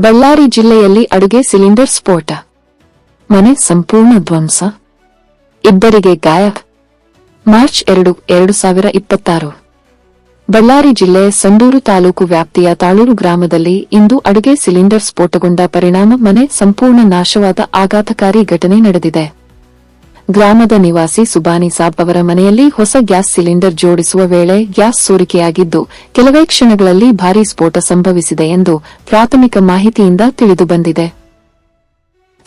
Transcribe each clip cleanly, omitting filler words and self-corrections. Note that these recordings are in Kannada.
ಬಳ್ಳಾರಿ ಜಿಲ್ಲೆಯಲ್ಲಿ ಅಡುಗೆ ಸಿಲಿಂಡರ್ ಸ್ಫೋಟ. ಮನೆ ಸಂಪೂರ್ಣ ಧ್ವಂಸ, ಇಬ್ಬರಿಗೆ ಗಾಯ. ಮಾರ್ಚ್ 2, 2026. ಬಳ್ಳಾರಿ ಜಿಲ್ಲೆ ಸಂಡೂರು ತಾಲೂಕು ವ್ಯಾಪ್ತಿಯ ತಾಳೂರು ಗ್ರಾಮದಲ್ಲಿ ಇಂದು ಅಡುಗೆ ಸಿಲಿಂಡರ್ ಸ್ಫೋಟಗೊಂಡ ಪರಿಣಾಮ ಮನೆ ಸಂಪೂರ್ಣ ನಾಶವಾದ ಆಘಾತಕಾರಿ ಘಟನೆ ನಡೆದಿದೆ. ಗ್ರಾಮದ ನಿವಾಸಿ ಸುಬಾನಿ ಸಾಬ್ ಅವರ ಮನೆಯಲ್ಲಿ ಹೊಸ ಗ್ಯಾಸ್ ಸಿಲಿಂಡರ್ ಜೋಡಿಸುವ ವೇಳೆ ಗ್ಯಾಸ್ ಸೋರಿಕೆಯಾಗಿದ್ದು, ಕೆಲವೇ ಕ್ಷಣಗಳಲ್ಲಿ ಭಾರೀ ಸ್ಫೋಟ ಸಂಭವಿಸಿದೆ ಎಂದು ಪ್ರಾಥಮಿಕ ಮಾಹಿತಿಯಿಂದ ತಿಳಿದುಬಂದಿದೆ.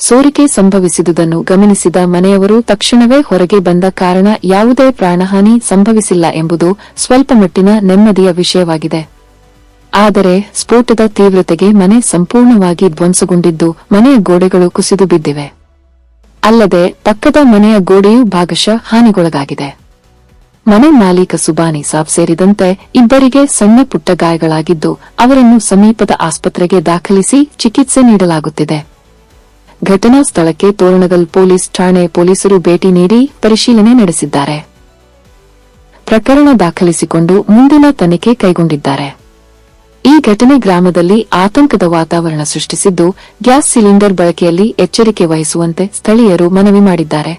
ಸೋರಿಕೆ ಸಂಭವಿಸಿದುದನ್ನು ಗಮನಿಸಿದ ಮನೆಯವರು ತಕ್ಷಣವೇ ಹೊರಗೆ ಬಂದ ಕಾರಣ ಯಾವುದೇ ಪ್ರಾಣಹಾನಿ ಸಂಭವಿಸಿಲ್ಲ ಎಂಬುದು ಸ್ವಲ್ಪಮಟ್ಟಿನ ನೆಮ್ಮದಿಯ ವಿಷಯವಾಗಿದೆ. ಆದರೆ ಸ್ಫೋಟದ ತೀವ್ರತೆಗೆ ಮನೆ ಸಂಪೂರ್ಣವಾಗಿ ಧ್ವಂಸಗೊಂಡಿದ್ದು, ಮನೆಯ ಗೋಡೆಗಳು ಕುಸಿದು ಬಿದ್ದಿವೆ. ಅಲ್ಲದೆ ಪಕ್ಕದ ಮನೆಯ ಗೋಡೆಯೂ ಭಾಗಶಃ ಹಾನಿಗೊಳಗಾಗಿದೆ. ಮನೆ ಮಾಲೀಕ ಸುಬಾನಿ ಸಾಬ್ ಸೇರಿದಂತೆ ಇಬ್ಬರಿಗೆ ಸಣ್ಣ ಪುಟ್ಟ ಗಾಯಗಳಾಗಿದ್ದು, ಅವರನ್ನು ಸಮೀಪದ ಆಸ್ಪತ್ರೆಗೆ ದಾಖಲಿಸಿ ಚಿಕಿತ್ಸೆ ನೀಡಲಾಗುತ್ತಿದೆ. ಘಟನಾ ಸ್ಥಳಕ್ಕೆ ತೋರಣಗಲ್ ಪೊಲೀಸ್ ಠಾಣೆ ಪೊಲೀಸರು ಭೇಟಿ ನೀಡಿ ಪರಿಶೀಲನೆ ನಡೆಸಿದ್ದಾರೆ. ಪ್ರಕರಣ ದಾಖಲಿಸಿಕೊಂಡು ಮುಂದಿನ ತನಿಖೆ ಕೈಗೊಂಡಿದ್ದಾರೆ. ಈ ಘಟನೆ ಗ್ರಾಮದಲ್ಲಿ ಆತಂಕದ ವಾತಾವರಣ ಸೃಷ್ಟಿಸಿದ್ದು, ಗ್ಯಾಸ್ ಸಿಲಿಂಡರ್ ಬಳಕೆಯಲ್ಲಿ ಎಚ್ಚರಿಕೆ ವಹಿಸುವಂತೆ ಸ್ಥಳೀಯರು ಮನವಿ ಮಾಡಿದ್ದಾರೆ.